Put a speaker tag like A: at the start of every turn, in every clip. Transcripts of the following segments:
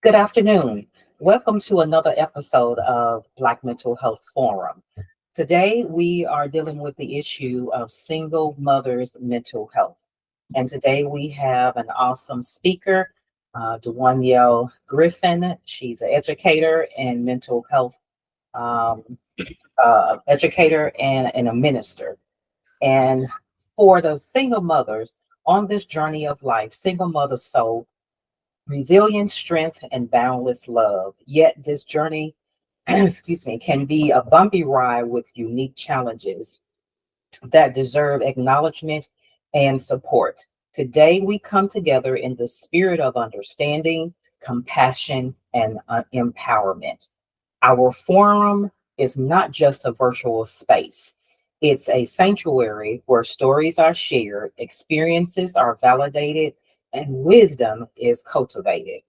A: Good afternoon. Welcome to another episode of Black Mental Health Forum. Today, we are dealing with the issue of single mothers' mental health. And today, we have an awesome speaker, Dwanielle Griffin. She's an educator and mental health um, educator and a minister. And for the single mothers on this journey of life, single mothers soul resilience, strength, and boundless love. Yet this journey, excuse me, can be a bumpy ride with unique challenges that deserve acknowledgement and support. Today, we come together in the spirit of understanding, compassion, and empowerment. Our forum is not just a virtual space. It's a sanctuary where stories are shared, experiences are validated, and wisdom is cultivated.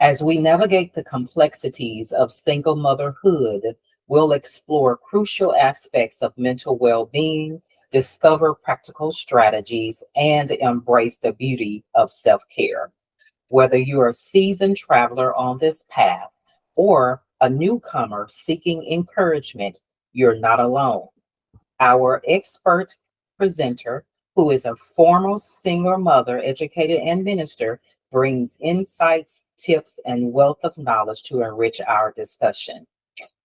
A: As we navigate the complexities of single motherhood, we'll explore crucial aspects of mental well being, discover practical strategies, and embrace the beauty of self care. Whether you're a seasoned traveler on this path or a newcomer seeking encouragement, you're not alone. Our expert presenter, who is a former single mother, educator, and minister, brings insights, tips, and wealth of knowledge to enrich our discussion.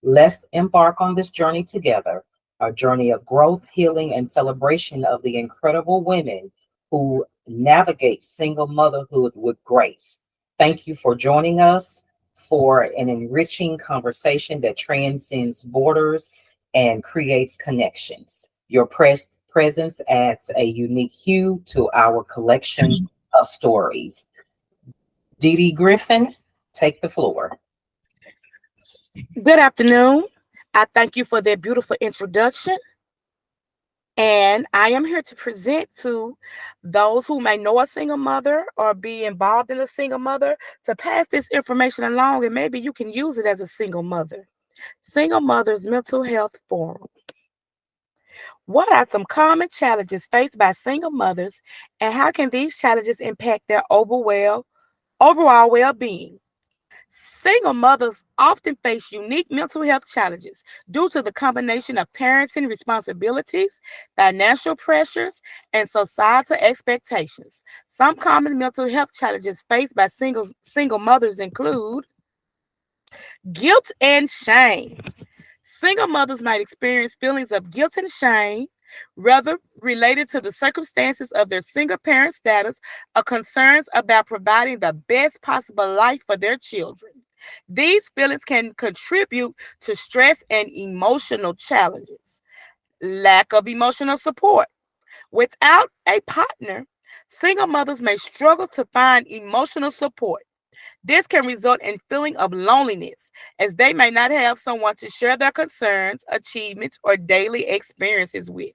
A: Let's embark on this journey together, a journey of growth, healing, and celebration of the incredible women who navigate single motherhood with grace. Thank you for joining us for an enriching conversation that transcends borders and creates connections. Your presence adds a unique hue to our collection of stories. Dee Dee Griffin, take the floor.
B: Good afternoon. I thank you for that beautiful introduction. And I am here to present to those who may know a single mother or be involved in a single mother to pass this information along, and maybe you can use it as a single mother. Single Mothers Mental Health Forum. What are some common challenges faced by single mothers, and how can these challenges impact their overall well being? Single mothers often face unique mental health challenges due to the combination of parenting responsibilities, financial pressures, and societal expectations. Some common mental health challenges faced by single mothers include guilt and shame. Single mothers might experience feelings of guilt and shame, whether related to the circumstances of their single parent status or concerns about providing the best possible life for their children. These feelings can contribute to stress and emotional challenges. Lack of emotional support. Without a partner, single mothers may struggle to find emotional support. This can result in feeling of loneliness as they may not have someone to share their concerns, achievements, or daily experiences with.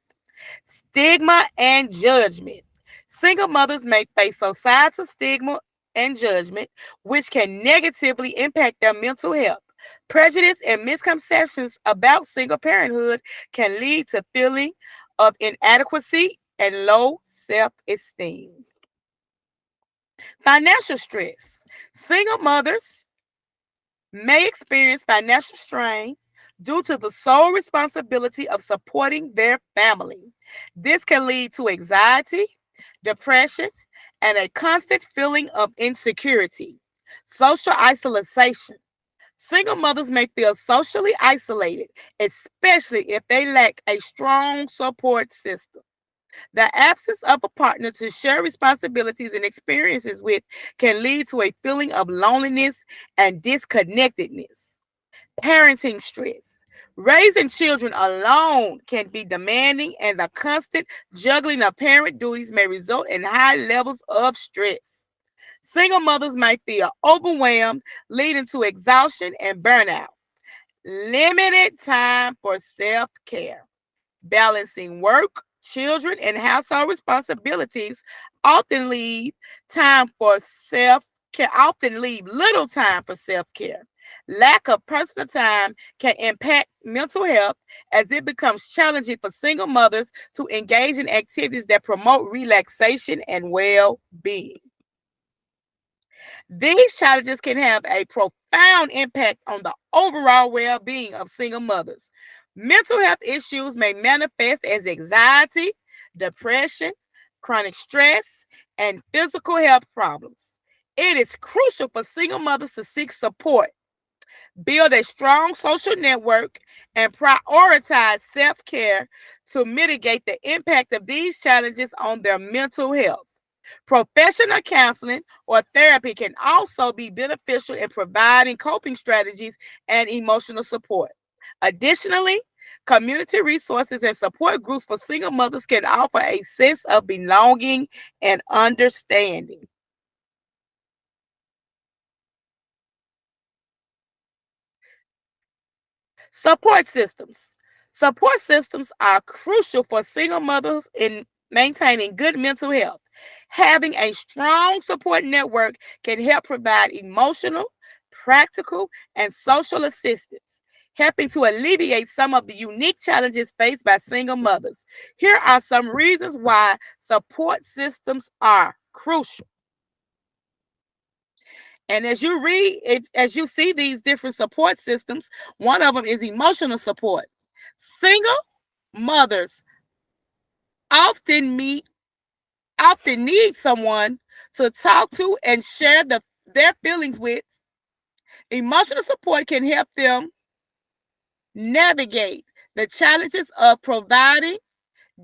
B: Stigma and judgment. Single mothers may face societal stigma and judgment, which can negatively impact their mental health. Prejudice and misconceptions about single parenthood can lead to feeling of inadequacy and low self-esteem. Financial stress. Single mothers may experience financial strain due to the sole responsibility of supporting their family. This can lead to anxiety, depression, and a constant feeling of insecurity. Social isolation. Single mothers may feel socially isolated, especially if they lack a strong support system. The absence of a partner to share responsibilities and experiences with can lead to a feeling of loneliness and disconnectedness. Parenting stress. Raising children alone can be demanding, and the constant juggling of parent duties may result in high levels of stress. Single mothers might feel overwhelmed, leading to exhaustion and burnout. Limited time for self care. Balancing work, children, and household responsibilities often leave time for self care, often leave little time for self care. Lack of personal time can impact mental health as it becomes challenging for single mothers to engage in activities that promote relaxation and well being. These challenges can have a profound impact on the overall well being of single mothers. Mental health issues may manifest as anxiety, depression, chronic stress, and physical health problems. It is crucial for single mothers to seek support, build a strong social network, and prioritize self care to mitigate the impact of these challenges on their mental health. Professional counseling or therapy can also be beneficial in providing coping strategies and emotional support. Additionally, community resources and support groups for single mothers can offer a sense of belonging and understanding. Support systems. Support systems are crucial for single mothers in maintaining good mental health. Having a strong support network can help provide emotional, practical, and social assistance, helping to alleviate some of the unique challenges faced by single mothers. Here are some reasons why support systems are crucial. And as you see these different support systems, one of them is emotional support. Single mothers often meet often need someone to talk to and share their feelings with. Emotional support can help them navigate the challenges of providing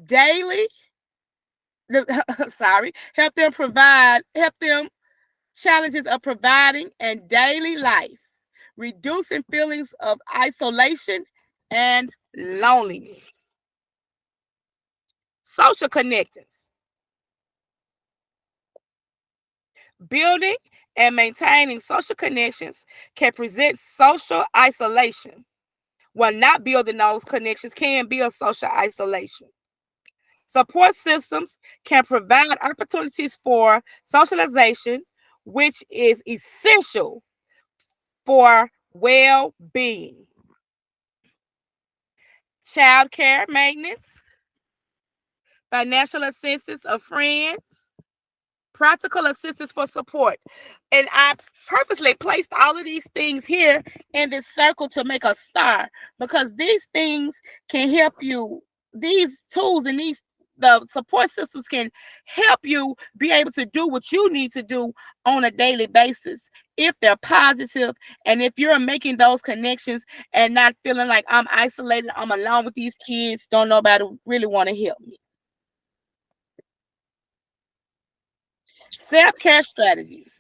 B: daily help them challenges of providing and daily life, reducing feelings of isolation and loneliness. Social connections. Building and maintaining social connections can present social isolation, while not building those connections can build social isolation. Support systems can provide opportunities for socialization, which is essential for well being. Child care maintenance, financial assistance of friends, practical assistance for support. And I purposely placed all of these things here in this circle to make a star because these things can help you. These tools and the support systems can help you be able to do what you need to do on a daily basis if they're positive and if you're making those connections and not feeling like I'm isolated, I'm alone with these kids, don't nobody really want to help me. Self-care strategies.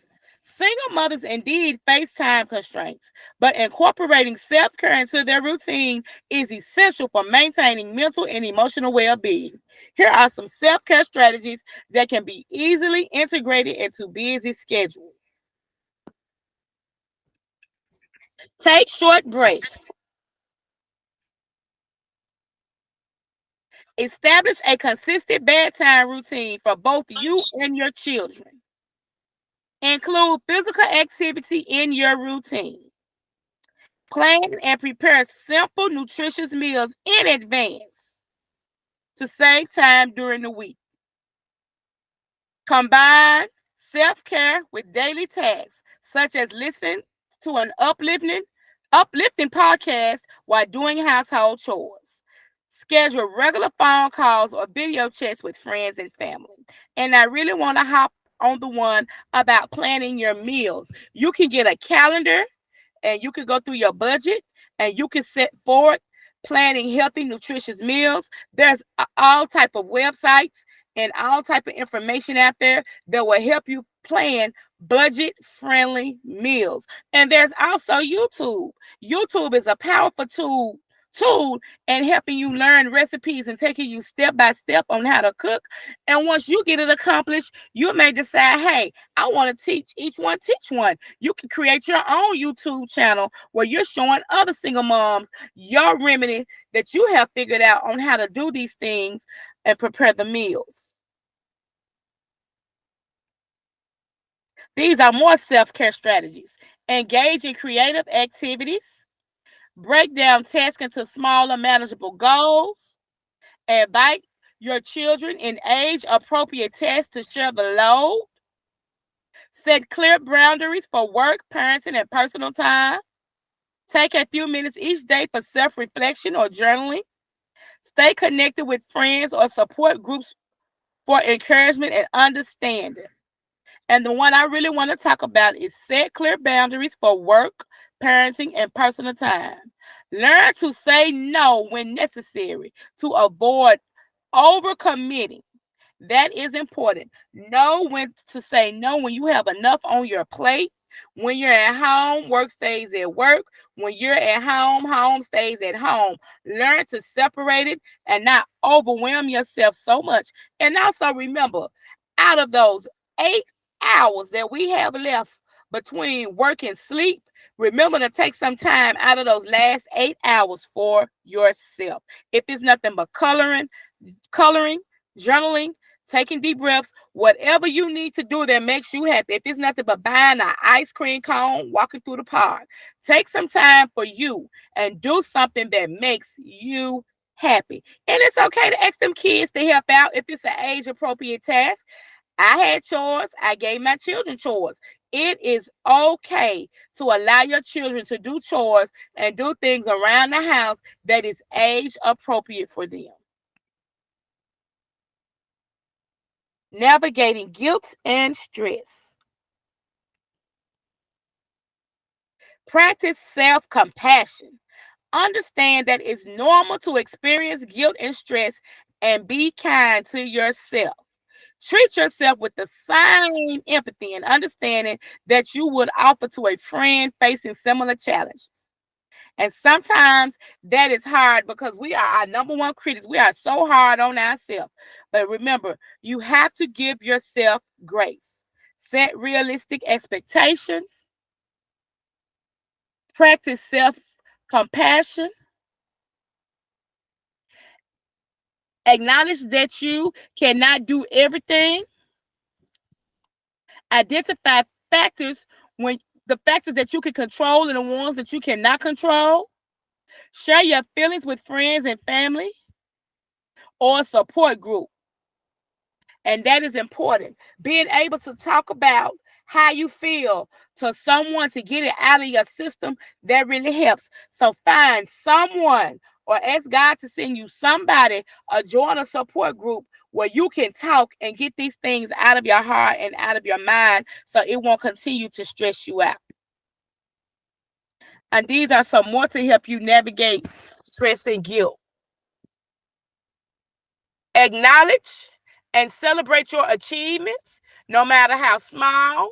B: Single mothers indeed face time constraints, but incorporating self-care into their routine is essential for maintaining mental and emotional well-being. Here are some self-care strategies that can be easily integrated into busy schedules. Take short breaks. Establish a consistent bedtime routine for both you and your children. Include physical activity in your routine. Plan and prepare simple, nutritious meals in advance to save time during the week. Combine self-care with daily tasks, such as listening to an uplifting podcast while doing household chores. Schedule regular phone calls or video chats with friends and family. And I really want to hop on the one about planning your meals. You can get a calendar and you can go through your budget and you can set forward planning healthy nutritious meals. There's all type of websites and all type of information out there that will help you plan budget friendly meals. And there's also YouTube is a powerful tool and helping you learn recipes and taking you step by step on how to cook. And once you get it accomplished, you may decide, hey, I want to teach one. You can create your own YouTube channel where you're showing other single moms your remedy that you have figured out on how to do these things and prepare the meals. These are more self-care strategies. Engage in creative activities. Break down tasks into smaller, manageable goals. Invite your children in age appropriate tasks to share the load. Set clear boundaries for work, parenting, and personal time. Take a few minutes each day for self-reflection or journaling. Stay connected with friends or support groups for encouragement and understanding. And the one I really want to talk about is set clear boundaries for work, parenting, and personal time. Learn to say no when necessary to avoid overcommitting. That is important. Know when to say no when you have enough on your plate. When you're at home, work stays at work. When you're at home, home stays at home. Learn to separate it and not overwhelm yourself so much. And also remember, out of those 8 hours that we have left between work and sleep, remember to take some time out of those last 8 hours for yourself. If it's nothing but coloring, journaling, taking deep breaths, whatever you need to do that makes you happy. If it's nothing but buying an ice cream cone, walking through the park, take some time for you and do something that makes you happy. And it's okay to ask them kids to help out if it's an age appropriate task. I had chores. I gave my children chores. It is okay to allow your children to do chores and do things around the house that is age appropriate for them. Navigating guilt and stress. Practice self-compassion. Understand that it's normal to experience guilt and stress and be kind to yourself. Treat yourself with the same empathy and understanding that you would offer to a friend facing similar challenges. And sometimes that is hard because we are our number one critics. We are so hard on ourselves. But remember, you have to give yourself grace. Set realistic expectations. Practice self-compassion. Acknowledge that you cannot do everything. Identify factors when the factors that you can control and the ones that you cannot control. Share your feelings with friends and family or a support group. And that is important. Being able to talk about how you feel to someone to get it out of your system, that really helps. So find someone or ask God to send you somebody or join a support group where you can talk and get these things out of your heart and out of your mind so it won't continue to stress you out. And these are some more to help you navigate stress and guilt. Acknowledge and celebrate your achievements, no matter how small.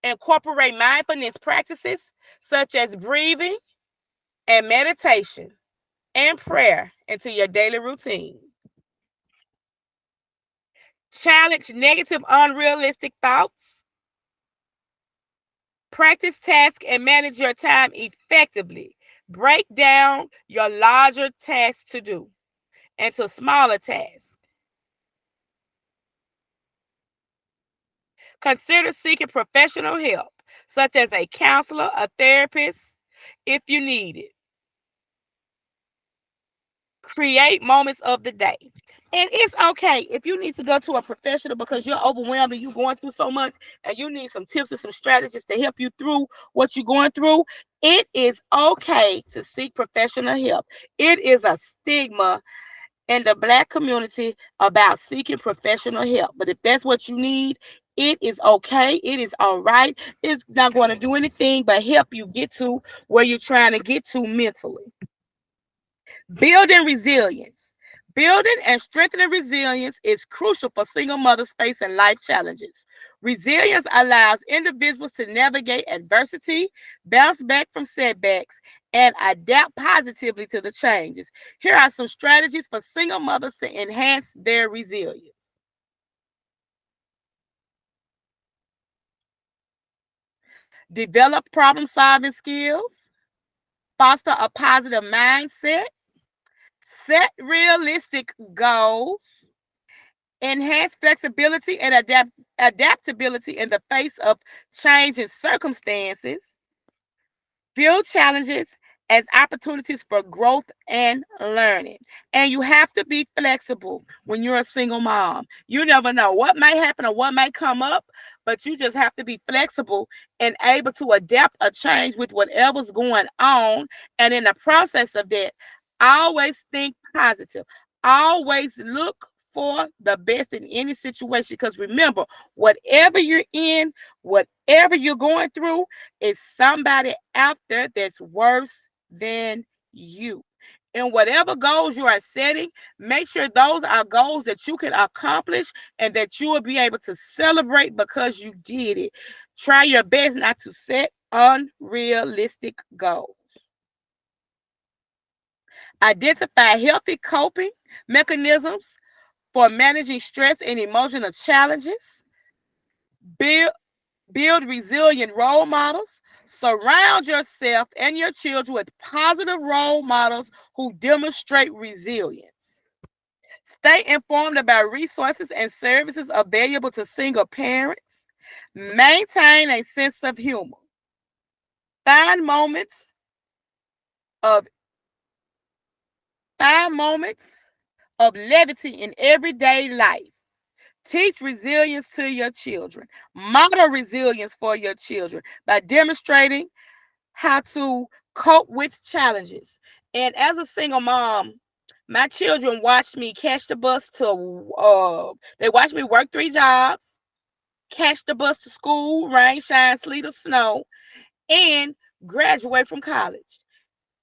B: Incorporate mindfulness practices such as breathing and meditation and prayer into your daily routine. Challenge negative, unrealistic thoughts. Practice tasks and manage your time effectively. Break down your larger tasks to do into smaller tasks. Consider seeking professional help, such as a counselor, a therapist, if you need it. Create moments of the day. And it's okay if you need to go to a professional because you're overwhelmed and you're going through so much and you need some tips and some strategies to help you through what you're going through. It is okay to seek professional help. It is a stigma in the Black community about seeking professional help. But if that's what you need, it is okay. It is all right. It's not going to do anything but help you get to where you're trying to get to mentally. Building resilience. Building and strengthening resilience is crucial for single mothers facing life challenges. Resilience allows individuals to navigate adversity, bounce back from setbacks, and adapt positively to the changes. Here are some strategies for single mothers to enhance their resilience. Develop problem-solving skills. Foster a positive mindset. Set realistic goals. Enhance flexibility and adaptability in the face of changing circumstances. Build challenges as opportunities for growth and learning. And you have to be flexible when you're a single mom. You never know what might happen or what might come up, but you just have to be flexible and able to adapt or change with whatever's going on. And in the process of that, always think positive. Always look for the best in any situation. Because remember, whatever you're in, whatever you're going through, is somebody out there that's worse than you. And whatever goals you are setting, make sure those are goals that you can accomplish and that you will be able to celebrate because you did it. Try your best not to set unrealistic goals. Identify healthy coping mechanisms for managing stress and emotional challenges. Build Build resilient role models. Surround yourself and your children with positive role models who demonstrate resilience. Stay informed about resources and services available to single parents. Maintain a sense of humor. Find moments of find moments of levity in everyday life. Teach resilience to your children. Model resilience for your children by demonstrating how to cope with challenges. And as a single mom, my children watched me catch the bus to, they watched me work 3 jobs, catch the bus to school, rain, shine, sleet, or snow, and graduate from college.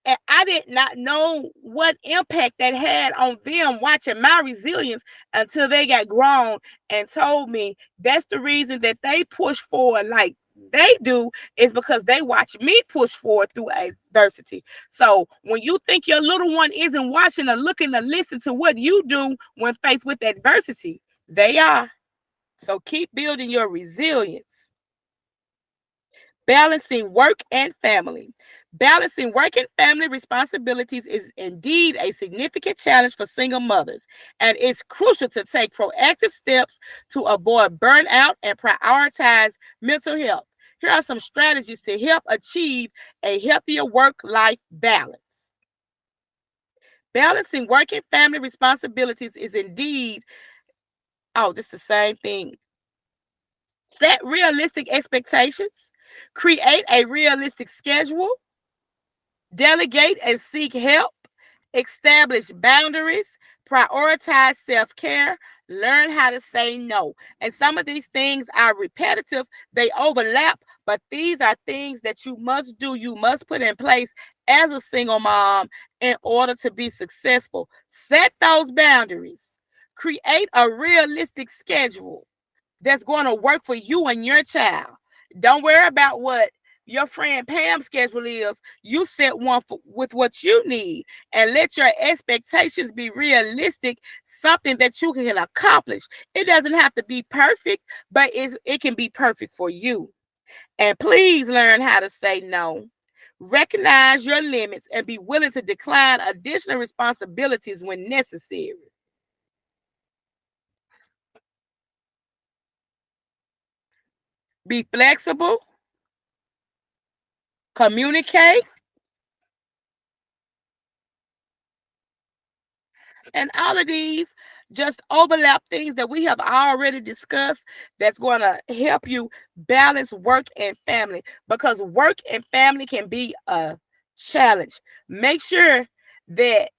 B: And I did not know what impact that had on them watching my resilience until they got grown and told me that's the reason that they push forward like they do, is because they watch me push forward through adversity. So when you think your little one isn't watching or looking or listening to what you do when faced with adversity, they are. So keep building your resilience. Balancing work and family. Balancing work and family responsibilities is indeed a significant challenge for single mothers, and it's crucial to take proactive steps to avoid burnout and prioritize mental health. Here are some strategies to help achieve a healthier work life balance. Balancing work and family responsibilities is indeed, this is the same thing. Set realistic expectations. Create a realistic schedule. Delegate and seek help. Establish boundaries. Prioritize self care. Learn how to say no. And some of these things are repetitive, they overlap, but these are things that you must do, you must put in place as a single mom in order to be successful. Set those boundaries. Create a realistic schedule that's going to work for you and your child. Don't worry about what your friend Pam's schedule is. You set one with what you need, and let your expectations be realistic, something that you can accomplish. It doesn't have to be perfect, but it can be perfect for you. And please learn how to say no. Recognize your limits and be willing to decline additional responsibilities when necessary. Be flexible, communicate, and all of these just overlap things that we have already discussed that's going to help you balance work and family, because work and family can be a challenge. Make sure that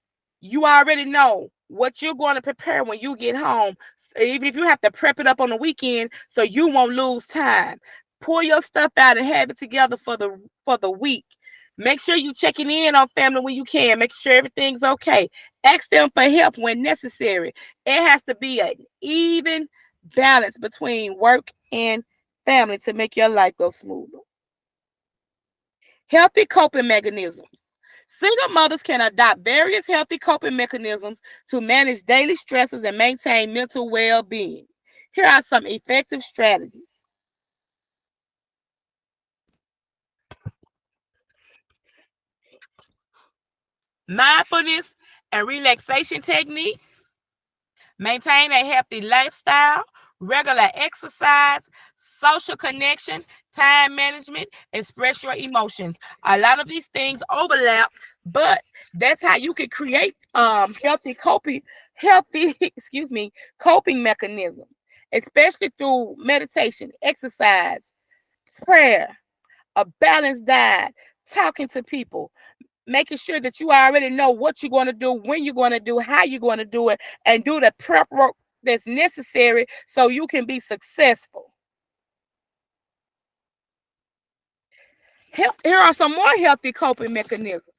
B: you already know what you're going to prepare when you get home, even if you have to prep it up on the weekend so you won't lose time. Pull your stuff out and have it together for the week. Make sure you checking in on family when you can. Make sure everything's okay. Ask them for help when necessary. It has to be an even balance between work and family to make your life go smoother. Healthy coping mechanisms. Single mothers can adopt various healthy coping mechanisms to manage daily stresses and maintain mental well being. Here are some effective strategies. Mindfulness and relaxation techniques. Maintain a healthy lifestyle. regular exercise, social connection, time management, express your emotions. A lot of these things overlap, but that's how you can create healthy excuse me, coping mechanism, especially through meditation, exercise, prayer, a balanced diet, talking to people, making sure that you already know what you're going to do, when you're going to do, how you're going to do it, and do the prep work that's necessary so you can be successful. Here are some more healthy coping mechanisms.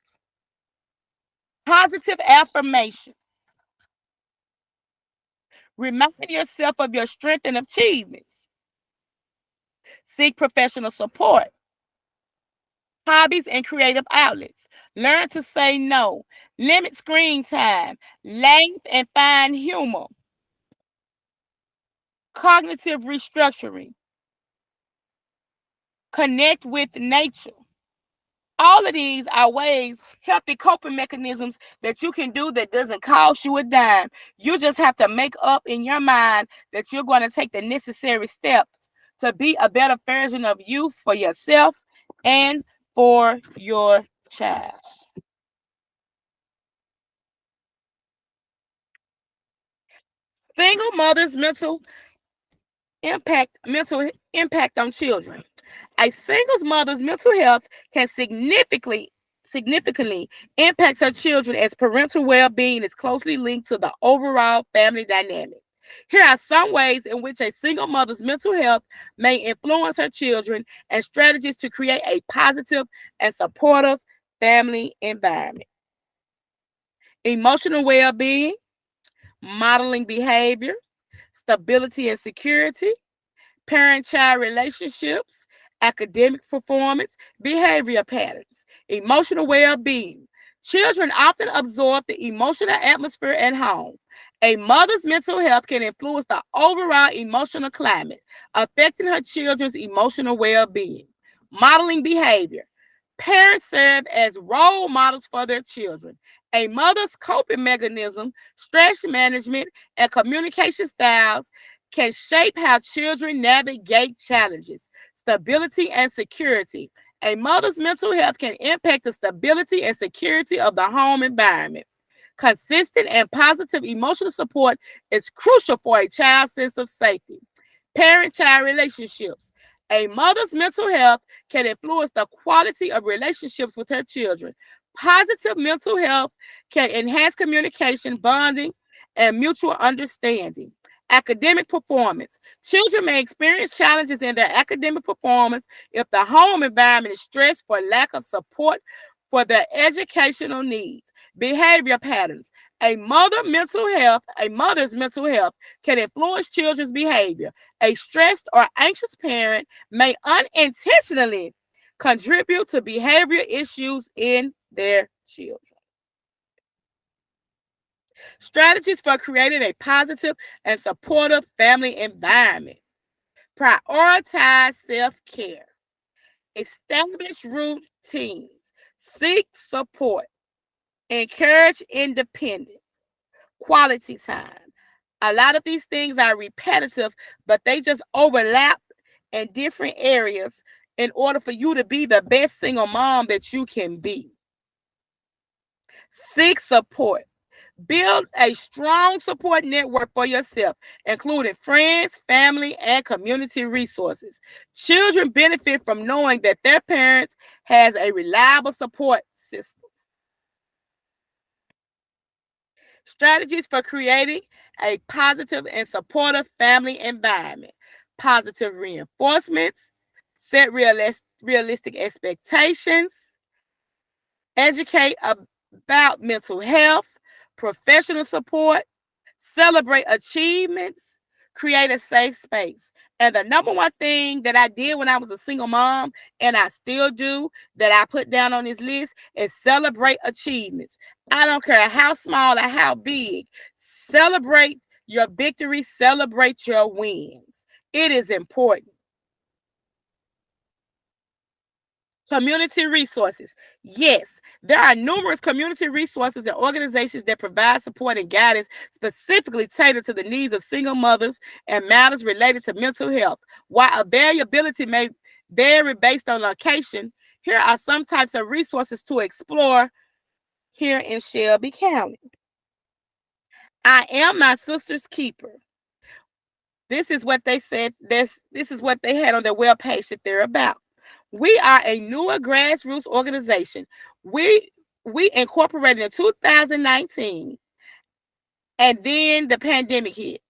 B: Positive affirmation. Remind yourself of your strength and achievements. Seek professional support. Hobbies and creative outlets. Learn to say no. Limit screen time. Laugh and find humor. Cognitive restructuring. Connect with nature. All of these are ways, healthy coping mechanisms that you can do that doesn't cost you a dime. You just have to make up in your mind that you're going to take the necessary steps to be a better version of you for yourself and for your child. Single mothers' mental impact on children. A single mother's mental health can significantly impact her children as parental well-being is closely linked to the overall family dynamic. Here are some ways in which a single mother's mental health may influence her children and strategies to create a positive and supportive family environment. Emotional well-being, modeling behavior, stability and security, parent-child relationships, academic performance, behavior patterns, emotional well-being. Children often absorb the emotional atmosphere at home. A mother's mental health can influence the overall emotional climate, affecting her children's emotional well-being. Modeling behavior. Parents serve as role models for their children. A mother's coping mechanism, stress management, and communication styles can shape how children navigate challenges. Stability and security. A mother's mental health can impact the stability and security of the home environment. Consistent and positive emotional support is crucial for a child's sense of safety. Parent-child relationships. A mother's mental health can influence the quality of relationships with her children. Positive mental health can enhance communication, bonding, and mutual understanding. Academic performance. Children may experience challenges in their academic performance if the home environment is stressed for lack of support for their educational needs. Behavior patterns. A mother's mental health can influence children's behavior. A stressed or anxious parent may unintentionally contribute to behavior issues in their children. Strategies for creating a positive and supportive family environment. Prioritize self-care. Establish routines. Seek support. Encourage independence. Quality time. A lot of these things are repetitive, but they just overlap in different areas in order for you to be the best single mom that you can be. Seek support. Build a strong support network for yourself, including friends, family, and community resources. Children benefit from knowing that their parents has a reliable support system. Strategies for creating a positive and supportive family environment. Positive reinforcements. Set realistic expectations. Educate about mental health, professional support, celebrate achievements, create a safe space. And the number one thing that I did when I was a single mom, and I still do, that I put down on this list is celebrate achievements. I don't care how small or how big. Celebrate your victories, celebrate your wins. It is important. Community resources. Yes, there are numerous community resources and organizations that provide support and guidance specifically tailored to the needs of single mothers and matters related to mental health. While availability may vary based on location, here are some types of resources to explore here in Shelby County. I am my sister's keeper. This is what they said. This is what they had on their webpage that they're about. We are a newer grassroots organization. We incorporated in 2019, and then the pandemic hit.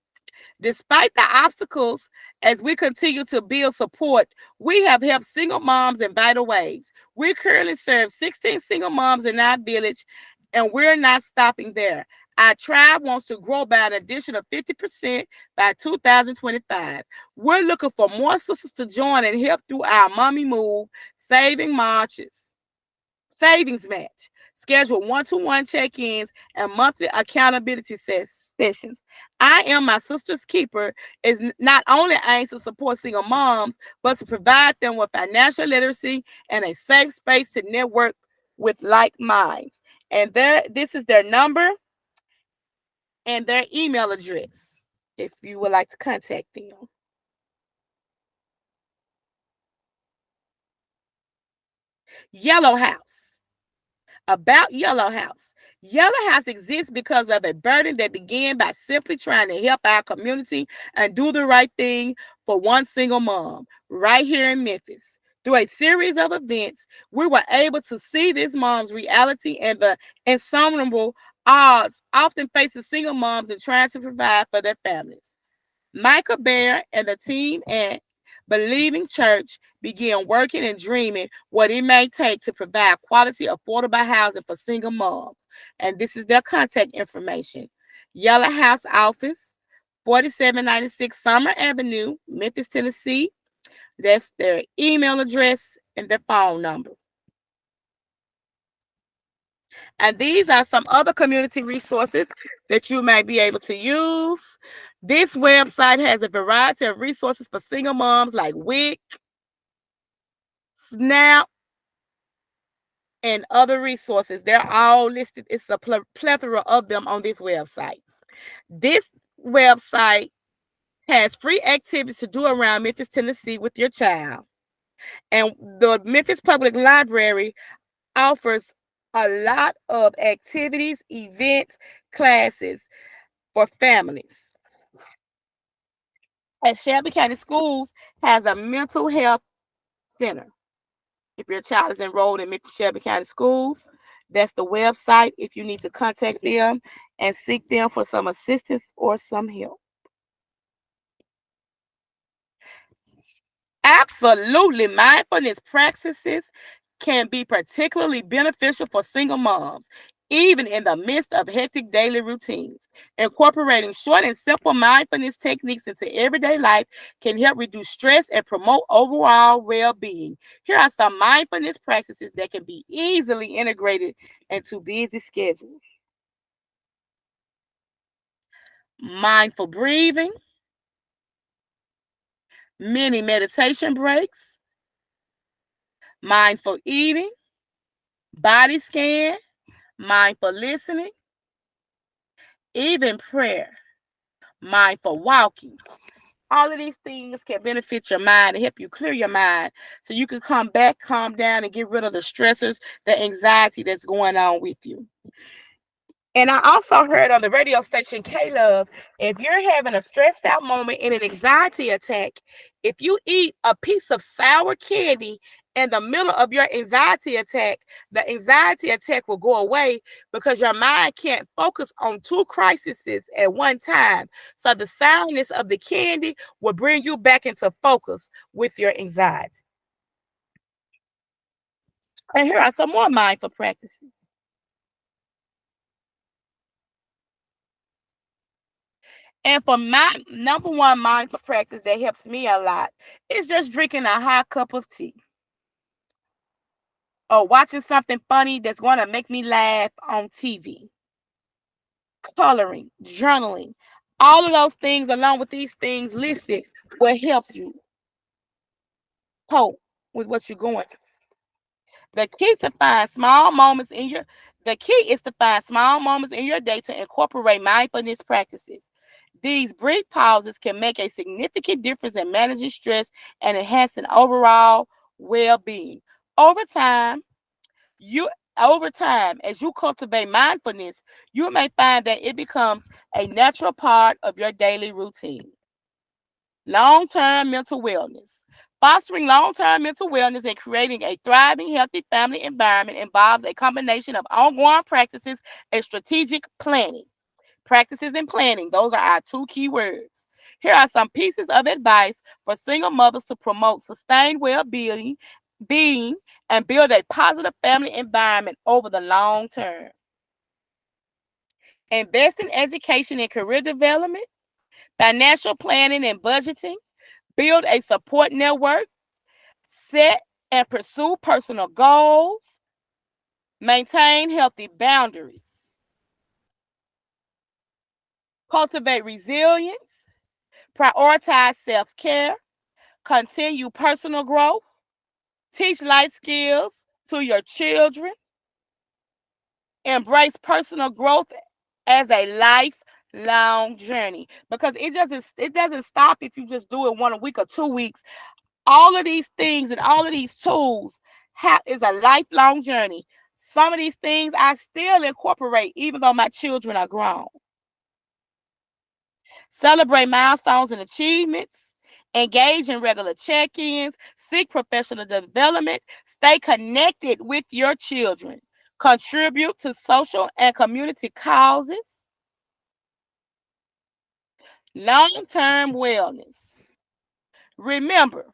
B: Despite the obstacles, as we continue to build support, we have helped single moms in vital ways. We currently serve 16 single moms in our village, and we're not stopping there. Our tribe wants to grow by an additional 50% by 2025. We're looking for more sisters to join and help through our Mommy Move savings match. Schedule one-to-one check-ins and monthly accountability sessions. I Am My Sister's Keeper is not only aims to support single moms, but to provide them with financial literacy and a safe space to network with like minds. And this is their number and their email address if you would like to contact them. Yellow House. About Yellow House. Yellow House exists because of a burden that began by simply trying to help our community and do the right thing for one single mom right here in Memphis. Through a series of events, we were able to see this mom's reality and the insurmountable odds often facing single moms in trying to provide for their families. Micah Bear and the team at Believing Church began working and dreaming what it may take to provide quality, affordable housing for single moms. And this is their contact information. Yellow House Office, 4796 Summer Avenue, Memphis, Tennessee. That's their email address and their phone number. And these are some other community resources that you may be able to use. This website has a variety of resources for single moms like WIC, SNAP, and other resources. They're all listed. It's a plethora of them on this website. This website has free activities to do around Memphis, Tennessee with your child. And the Memphis Public Library offers a lot of activities, events, classes for families. And Shelby County Schools has a mental health center. If your child is enrolled in Memphis Shelby County Schools, that's the website if you need to contact them and seek them for some assistance or some help. Absolutely, mindfulness practices can be particularly beneficial for single moms, even in the midst of hectic daily routines. Incorporating short and simple mindfulness techniques into everyday life can help reduce stress and promote overall well-being. Here are some mindfulness practices that can be easily integrated into busy schedules. Mindful breathing, mini meditation breaks, mindful eating, body scan, mindful listening, even prayer, mindful walking. All of these things can benefit your mind and help you clear your mind so you can come back, calm down, and get rid of the stressors, the anxiety that's going on with you. And I also heard on the radio station K-Love, if you're having a stressed out moment in an anxiety attack, if you eat a piece of sour candy in the middle of your anxiety attack, the anxiety attack will go away because your mind can't focus on two crises at one time. So the sourness of the candy will bring you back into focus with your anxiety. And here are some more mindful practices. And for my number one mindful practice that helps me a lot is just drinking a hot cup of tea or watching something funny that's going to make me laugh on TV. Coloring, journaling, all of those things, along with these things listed, will help you cope with what you're going through. The key to find small moments in your the key is to find small moments in your day to incorporate mindfulness practices. These brief pauses can make a significant difference in managing stress and enhancing overall well-being. Over time, you over time, as you cultivate mindfulness, you may find that it becomes a natural part of your daily routine. Long-term mental wellness. Fostering long-term mental wellness and creating a thriving, healthy family environment involves a combination of ongoing practices and strategic planning. Practices and planning, those are our two key words. Here are some pieces of advice for single mothers to promote sustained well-being and build a positive family environment over the long term. Invest in education and career development, financial planning and budgeting, build a support network, set and pursue personal goals, maintain healthy boundaries, cultivate resilience, prioritize self-care, continue personal growth, teach life skills to your children, embrace personal growth as a lifelong journey, because it doesn't stop if you just do it 1 week or 2 weeks. All of these things and all of these tools is a lifelong journey. Some of these things I still incorporate even though my children are grown. Celebrate milestones and achievements. Engage in regular check-ins. Seek professional development. Stay connected with your children. Contribute to social and community causes. Long-term wellness. Remember,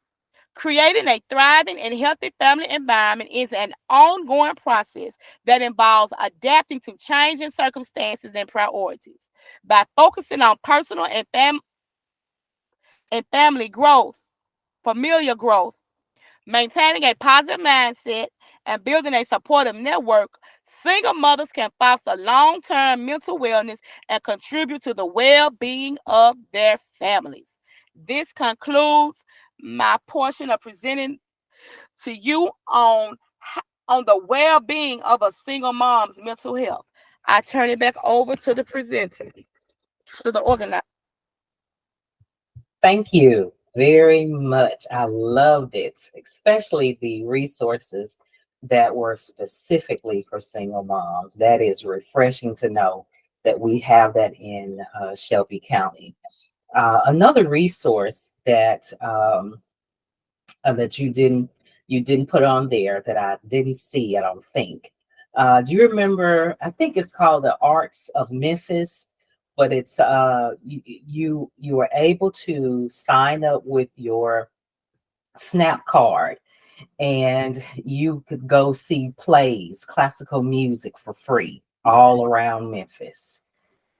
B: creating a thriving and healthy family environment is an ongoing process that involves adapting to changing circumstances and priorities. By focusing on personal and family growth, familial growth, maintaining a positive mindset, and building a supportive network, single mothers can foster long-term mental wellness and contribute to the well-being of their families. This concludes my portion of presenting to you on the well-being of a single mom's mental health. I turn it back over to the presenter, to the organizer.
A: Thank you very much. I loved it, especially the resources that were specifically for single moms. That is refreshing to know that we have that in Shelby County. Another resource that you didn't put on there that I didn't see, I don't think. Do you remember? I think it's called the Arts of Memphis, but it's you were able to sign up with your Snap card, and you could go see plays, classical music for free all around Memphis.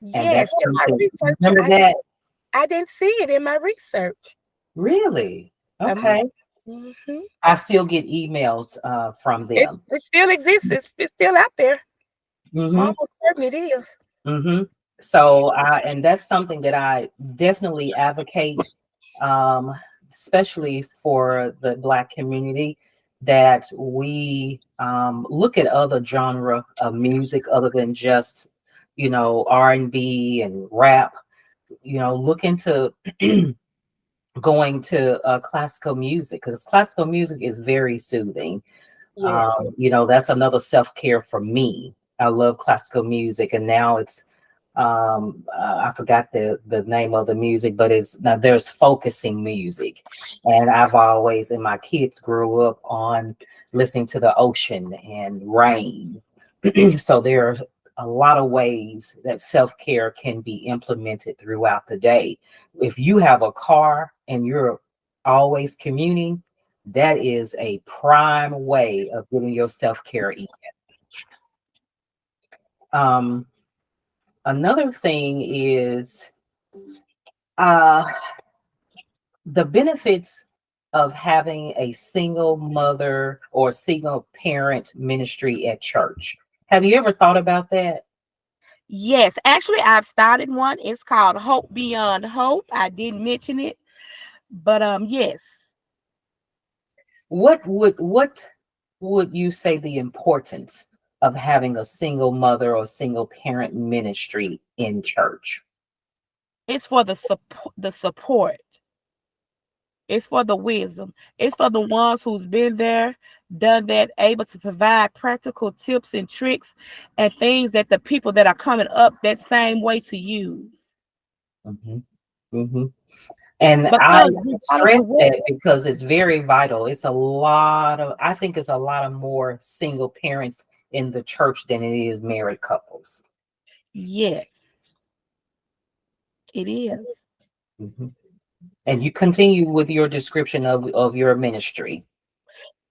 A: And
B: Yes,
A: that's
B: in my
A: something.
B: research,
A: Remember that?
B: I didn't see it in my research.
A: Really? Okay.
B: Mhm.
A: I still get emails from them.
B: It still exists. It's still out there.
A: Hmm.
B: Almost certain it is.
A: Hmm. So, and that's something that I definitely advocate, um, especially for the Black community, that we look at other genre of music other than just, R&B and rap. Look into going to classical music, because classical music is very soothing.
B: Yes.
A: That's another self-care for me. I love classical music, and now I forgot the name of the music, but it's now there's focusing music, and I've always, and my kids grew up on listening to the ocean and rain. So there's a lot of ways that self-care can be implemented throughout the day. If you have a car and you're always commuting, that is a prime way of getting your self-care in. Um, Another thing is uh, the benefits of having a single mother or single parent ministry at church. Have you ever thought about that?
B: Yes. Actually, I've started one. It's called Hope Beyond Hope. I didn't mention it, but yes.
A: What would you say the importance of having a single mother or single parent ministry in church?
B: It's for the support. It's for the wisdom. It's for the ones who's been there, done that, able to provide practical tips and tricks and things that the people that are coming up that same way to use.
A: Hmm. Hmm. And I
B: Because regardless
A: stress
B: of what,
A: that because it's very vital. It's a lot of, I think it's a lot of more single parents in the church than it is married couples.
B: yes, it is.
A: Mhm. And you continue with your description of your ministry.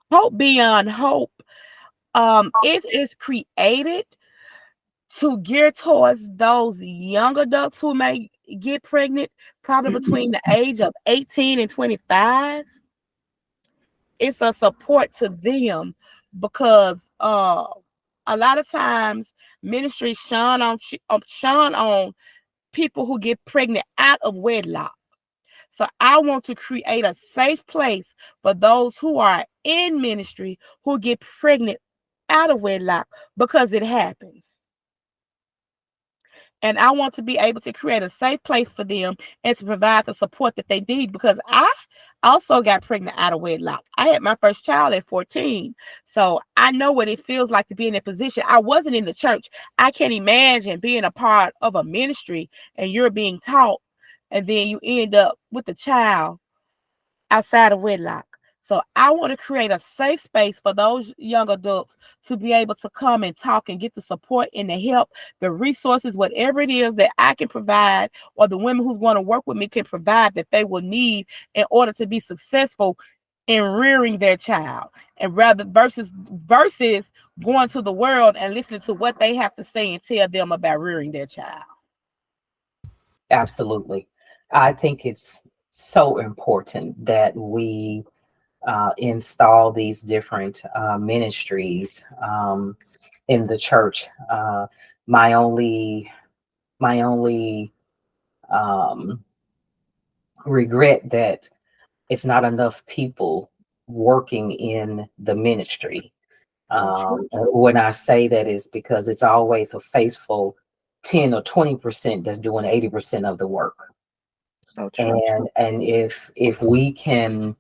B: Hope beyond hope. It is created to gear towards those young adults who may get pregnant, probably between the age of 18 and 25. It's a support to them because a lot of times ministry shun on people who get pregnant out of wedlock. So I want to create a safe place for those who are in ministry who get pregnant out of wedlock because it happens. And I want to be able to create a safe place for them and to provide the support that they need because I also got pregnant out of wedlock. I had my first child at 14. So I know what it feels like to be in that position. I wasn't in the church. I can't imagine being a part of a ministry and you're being taught and then you end up with a child outside of wedlock. So I want to create a safe space for those young adults to be able to come and talk and get the support and the help, the resources, whatever it is that I can provide, or the women who's going to work with me can provide that they will need in order to be successful in rearing their child. And rather versus going to the world and listening to what they have to say and tell them about rearing their child.
A: Absolutely. I think it's so important that we install these different ministries in the church. My only my only um, regret that it's not enough people working in the ministry.
B: So true.
A: When I say that is because it's always a faithful 10 or 20% that's doing 80% of the work.
B: So true.
A: And if we can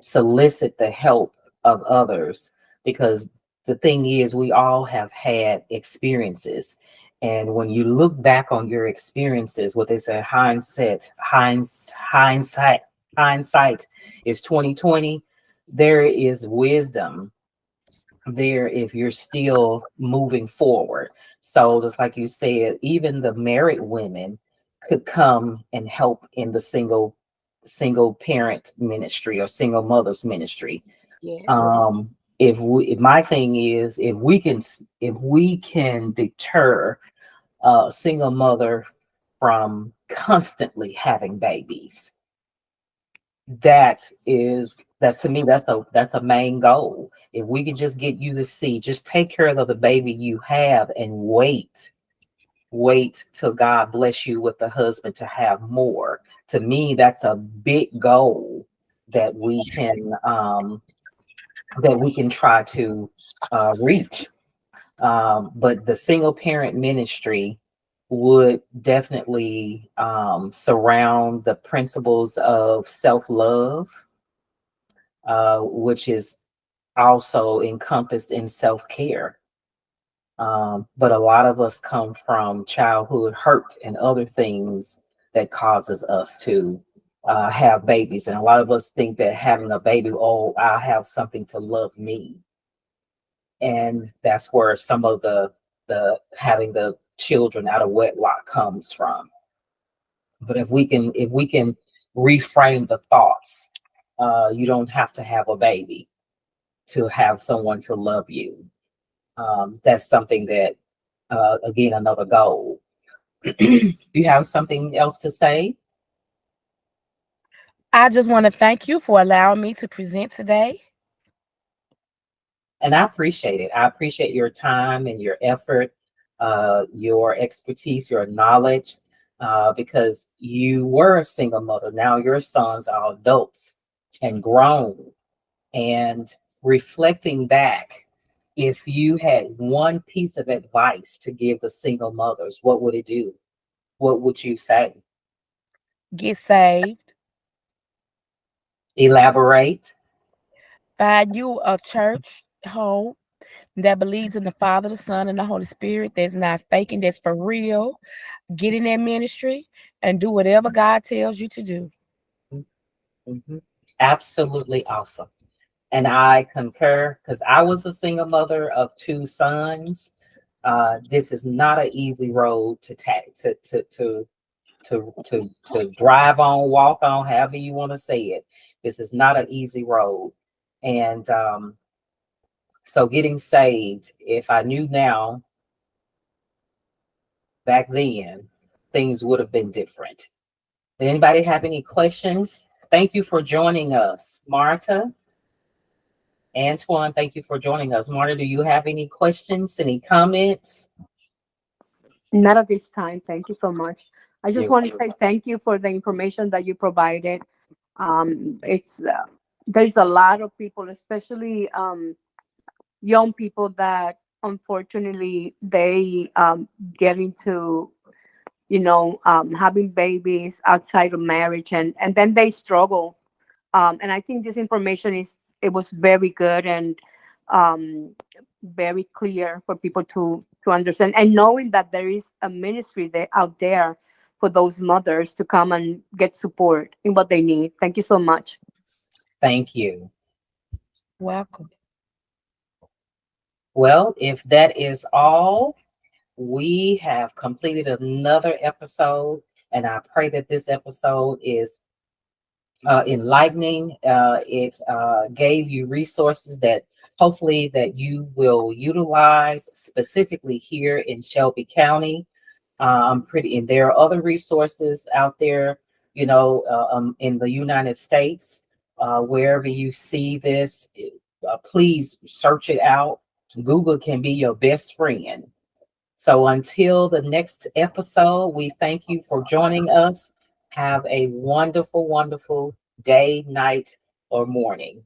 A: solicit the help of others, because the thing is we all have had experiences, and when you look back on your experiences, what they say, hindsight is 2020. There is wisdom there if you're still moving forward. So just like you said, even the married women could come and help in the single parent ministry or single mothers ministry.
B: Yeah.
A: If my thing is if we can deter a single mother from constantly having babies, that's to me that's a main goal. If we can just get you to see, just take care of the baby you have and wait till God bless you with the husband to have more. To me, that's a big goal that we can try to reach. But the single parent ministry would definitely surround the principles of self love, which is also encompassed in self care. But a lot of us come from childhood hurt and other things that causes us to have babies. And a lot of us think that having a baby, oh, I'll have something to love me. And that's where some of the having the children out of wedlock comes from. But if we can reframe the thoughts, you don't have to have a baby to have someone to love you. That's something that, again, another goal. Do you have something else to say?
B: I just want to thank you for allowing me to present today.
A: And I appreciate it. I appreciate your time and your effort, your expertise, your knowledge, because you were a single mother. Now your sons are adults and grown. And reflecting back, if you had one piece of advice to give the single mothers, what would it do? What would you say?
B: Get saved.
A: Elaborate.
B: Find you a church home that believes in the Father, the Son, and the Holy Spirit. That's not faking. That's for real. Get in that ministry and do whatever God tells you to do.
A: Mhm. Absolutely awesome. And I concur because I was a single mother of two sons. This is not an easy road to drive on, walk on, however you want to say it. This is not an easy road. And so getting saved, if I knew now, back then, things would have been different. Did anybody have any questions? Thank you for joining us. Marta, Antoine, thank you for joining us. Marta, do you have any questions, any comments?
C: Not at this time. Thank you so much. I just
A: You're
C: want to say thank you for the information that you provided. It's there's a lot of people, especially young people, that unfortunately they get into having babies outside of marriage, and then they struggle. And I think this information was very good and um, very clear for people to understand, and knowing that there is a ministry there out there for those mothers to come and get support in what they need. Thank you so much.
A: Thank you.
B: Welcome.
A: Well, if that is all, we have completed another episode, and I pray that this episode is enlightening. It gave you resources that hopefully that you will utilize specifically here in Shelby County. And there are other resources out there, in the United States. Wherever you see this, please search it out. Google can be your best friend. So until the next episode, we thank you for joining us. Have a wonderful, wonderful day, night, or morning.